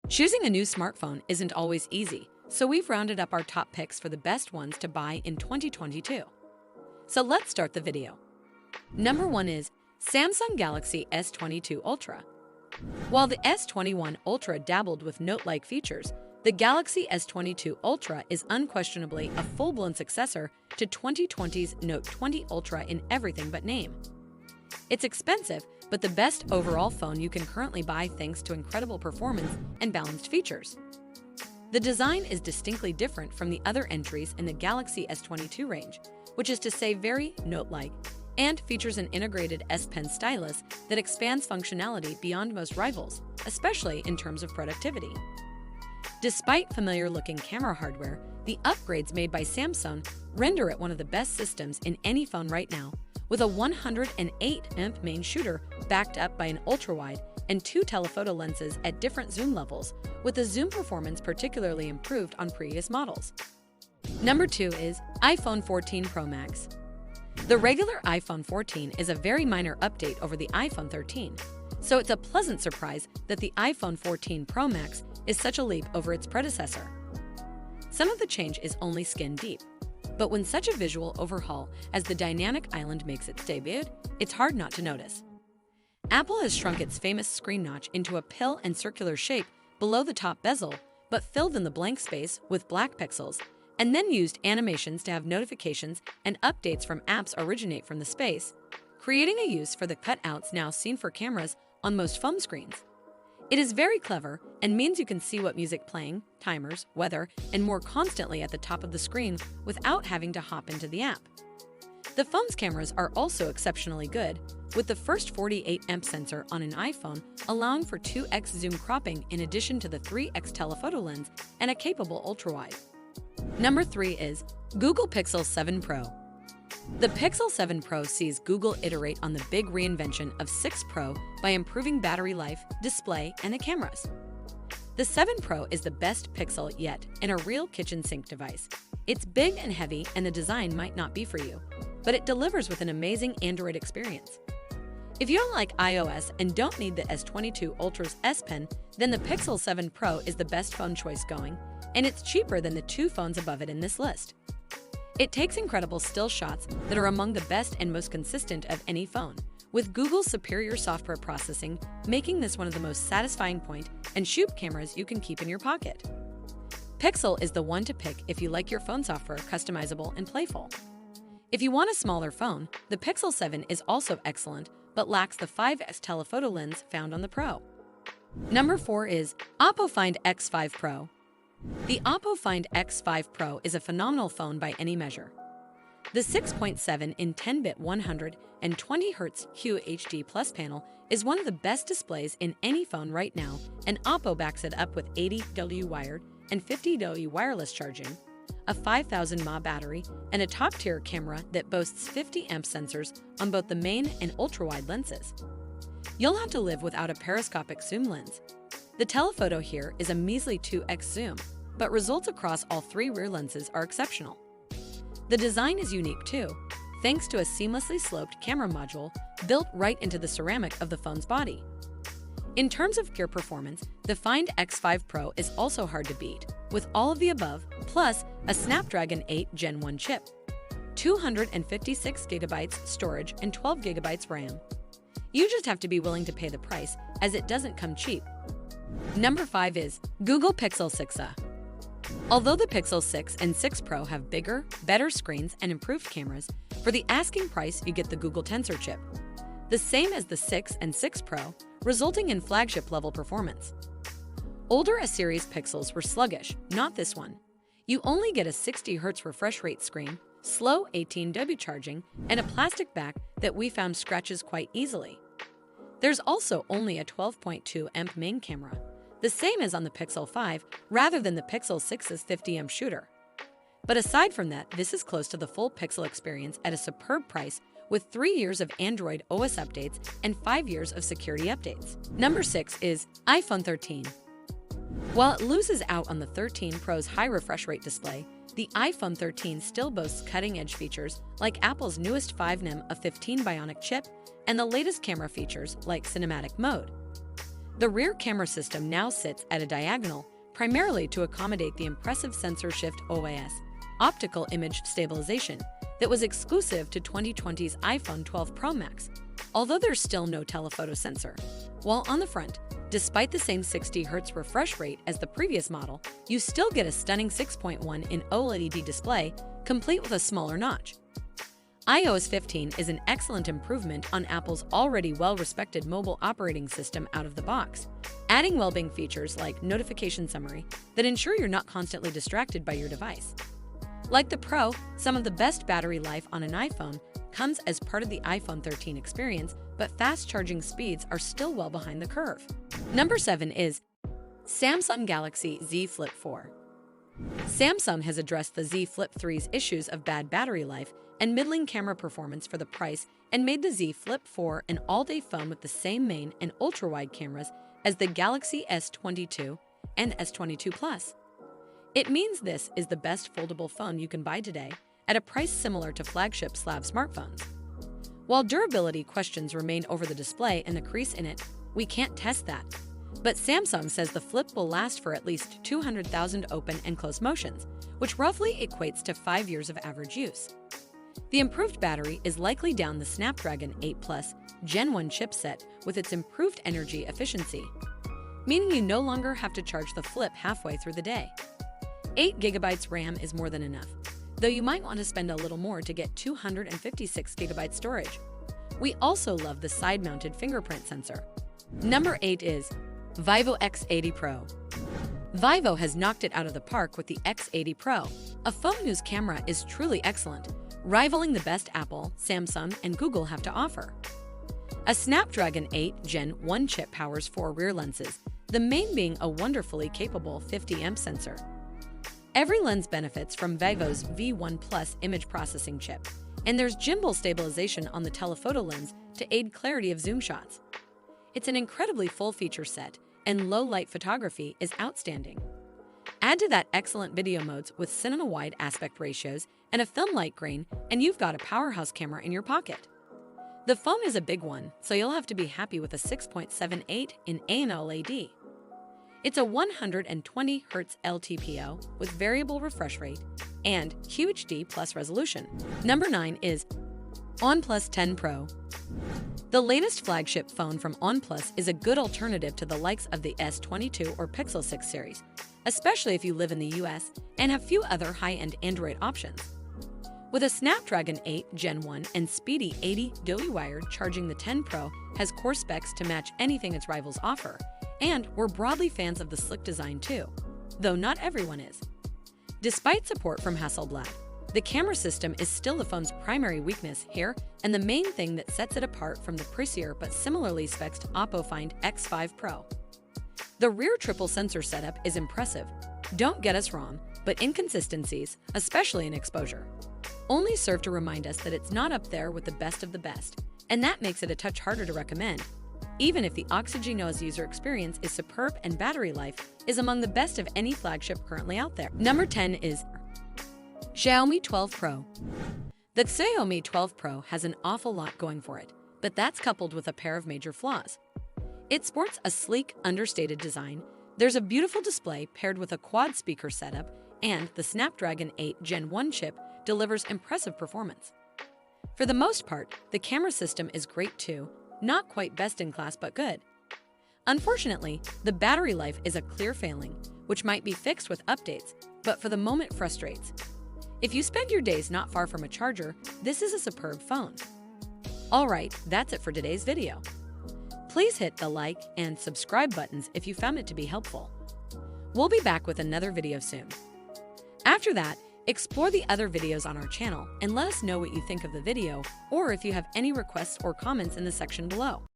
Choosing a new smartphone isn't always easy, so we've rounded up our top picks for the best ones to buy in 2022. So let's start the video. Number 1 is Samsung Galaxy S22 Ultra. While the S21 Ultra dabbled with Note-like features, the Galaxy S22 Ultra is unquestionably a full-blown successor to 2020's Note 20 Ultra in everything but name. It's expensive, but the best overall phone you can currently buy thanks to incredible performance and balanced features. The design is distinctly different from the other entries in the Galaxy S22 range, which is to say very Note-like, and features an integrated S Pen stylus that expands functionality beyond most rivals, especially in terms of productivity. Despite familiar-looking camera hardware, the upgrades made by Samsung render it one of the best systems in any phone right now, with a 108-MP main shooter backed up by an ultra-wide and 2 telephoto lenses at different zoom levels, with the zoom performance particularly improved on previous models. Number 2 is iPhone 14 Pro Max. The regular iPhone 14 is a very minor update over the iPhone 13, so it's a pleasant surprise that the iPhone 14 Pro Max is such a leap over its predecessor. Some of the change is only skin deep, but when such a visual overhaul as the dynamic island makes its debut, it's hard not to notice. Apple has shrunk its famous screen notch into a pill and circular shape below the top bezel, but filled in the blank space with black pixels, and then used animations to have notifications and updates from apps originate from the space, creating a use for the cutouts now seen for cameras on most phone screens. It is very clever and means you can see what music playing, timers, weather, and more constantly at the top of the screen without having to hop into the app. The phone's cameras are also exceptionally good, with the first 48MP sensor on an iPhone allowing for 2x zoom cropping in addition to the 3x telephoto lens and a capable ultrawide. Number 3 is Google Pixel 7 Pro. The Pixel 7 Pro sees Google iterate on the big reinvention of 6 Pro by improving battery life, display, and the cameras. The 7 Pro is the best Pixel yet and a real kitchen sink device. It's big and heavy and the design might not be for you, but it delivers with an amazing Android experience. If you don't like iOS and don't need the S22 Ultra's S Pen, then the Pixel 7 Pro is the best phone choice going, and it's cheaper than the 2 phones above it in this list. It takes incredible still shots that are among the best and most consistent of any phone, with Google's superior software processing making this one of the most satisfying point-and-shoot cameras you can keep in your pocket. Pixel is the one to pick if you like your phone software customizable and playful. If you want a smaller phone, the Pixel 7 is also excellent, but lacks the 5x telephoto lens found on the Pro. Number 4 is Oppo Find X5 Pro. The Oppo Find X5 Pro is a phenomenal phone by any measure. The 6.7 in 10-bit 120Hz QHD Plus panel is one of the best displays in any phone right now, and Oppo backs it up with 80W wired and 50W wireless charging, a 5000 mAh battery, and a top-tier camera that boasts 50MP sensors on both the main and ultra-wide lenses. You'll have to live without a periscopic zoom lens. The telephoto here is a measly 2x zoom, but results across all 3 rear lenses are exceptional. The design is unique too, thanks to a seamlessly sloped camera module built right into the ceramic of the phone's body. In terms of pure performance, the Find X5 Pro is also hard to beat, with all of the above, plus a Snapdragon 8 Gen 1 chip, 256GB storage, and 12GB RAM. You just have to be willing to pay the price, as it doesn't come cheap. Number 5 is Google Pixel 6a. Although the Pixel 6 and 6 Pro have bigger, better screens and improved cameras, for the asking price you get the Google Tensor chip, the same as the 6 and 6 Pro, resulting in flagship-level performance. Older A-series Pixels were sluggish, not this one. You only get a 60Hz refresh rate screen, slow 18W charging, and a plastic back that we found scratches quite easily. There's also only a 12.2MP main camera, the same as on the Pixel 5 rather than the Pixel 6's 50MP shooter. But aside from that, this is close to the full Pixel experience at a superb price with 3 years of Android OS updates and 5 years of security updates. Number 6 is iPhone 13. While it loses out on the 13 Pro's high refresh rate display, the iPhone 13 still boasts cutting-edge features like Apple's newest 5nm of 15 Bionic chip and the latest camera features like cinematic mode. The rear camera system now sits at a diagonal, primarily to accommodate the impressive sensor shift OIS, optical image stabilization, that was exclusive to 2020's iPhone 12 Pro Max, although there's still no telephoto sensor. While on the front, despite the same 60Hz refresh rate as the previous model, you still get a stunning 6.1 in OLED display, complete with a smaller notch. iOS 15 is an excellent improvement on Apple's already well-respected mobile operating system out of the box, adding well-being features like notification summary that ensure you're not constantly distracted by your device. Like the Pro, some of the best battery life on an iPhone comes as part of the iPhone 13 experience, but fast charging speeds are still well behind the curve. Number 7 is Samsung Galaxy Z Flip 4. Samsung has addressed the Z Flip 3's issues of bad battery life and middling camera performance for the price and made the Z Flip 4 an all-day phone with the same main and ultra-wide cameras as the Galaxy S22 and S22 Plus. It means this is the best foldable phone you can buy today at a price similar to flagship slab smartphones. While durability questions remain over the display and the crease in it, we can't test that. But Samsung says the Flip will last for at least 200,000 open and close motions, which roughly equates to 5 years of average use. The improved battery is likely down the Snapdragon 8 Plus Gen 1 chipset with its improved energy efficiency, meaning you no longer have to charge the Flip halfway through the day. 8GB RAM is more than enough, though you might want to spend a little more to get 256GB storage. We also love the side-mounted fingerprint sensor. Number 8 is Vivo X80 Pro. Vivo has knocked it out of the park with the X80 Pro, a phone whose camera is truly excellent, rivaling the best Apple, Samsung, and Google have to offer. A Snapdragon 8 Gen 1 chip powers 4 rear lenses, the main being a wonderfully capable 50MP sensor. Every lens benefits from Vivo's V1+ image processing chip, and there's gimbal stabilization on the telephoto lens to aid clarity of zoom shots. It's an incredibly full feature set, and low-light photography is outstanding. Add to that excellent video modes with cinema-wide aspect ratios and a film light grain, and you've got a powerhouse camera in your pocket. The phone is a big one, so you'll have to be happy with a 6.78 in AMOLED. It's a 120Hz LTPO with variable refresh rate and QHD plus resolution. Number 9 is OnePlus 10 Pro. The latest flagship phone from OnePlus is a good alternative to the likes of the S22 or Pixel 6 series, especially if you live in the US and have few other high-end Android options. With a Snapdragon 8 Gen 1 and speedy 80W wired charging, the 10 Pro has core specs to match anything its rivals offer, and we're broadly fans of the slick design too, though not everyone is. Despite support from Hasselblad, the camera system is still the phone's primary weakness here and the main thing that sets it apart from the pricier but similarly spec'd Oppo Find X5 Pro. The rear triple sensor setup is impressive, don't get us wrong, but inconsistencies, especially in exposure, only serve to remind us that it's not up there with the best of the best, and that makes it a touch harder to recommend, even if the Oxygena's user experience is superb and battery life is among the best of any flagship currently out there. Number 10 is Xiaomi 12 Pro. The Xiaomi 12 Pro has an awful lot going for it, but that's coupled with a pair of major flaws. It sports a sleek, understated design, there's a beautiful display paired with a quad-speaker setup, and the Snapdragon 8 Gen 1 chip delivers impressive performance. For the most part, the camera system is great too, not quite best in class but good. Unfortunately, the battery life is a clear failing, which might be fixed with updates, but for the moment frustrates. If you spend your days not far from a charger, this is a superb phone. Alright, that's it for today's video. Please hit the like and subscribe buttons if you found it to be helpful. We'll be back with another video soon. After that, explore the other videos on our channel and let us know what you think of the video or if you have any requests or comments in the section below.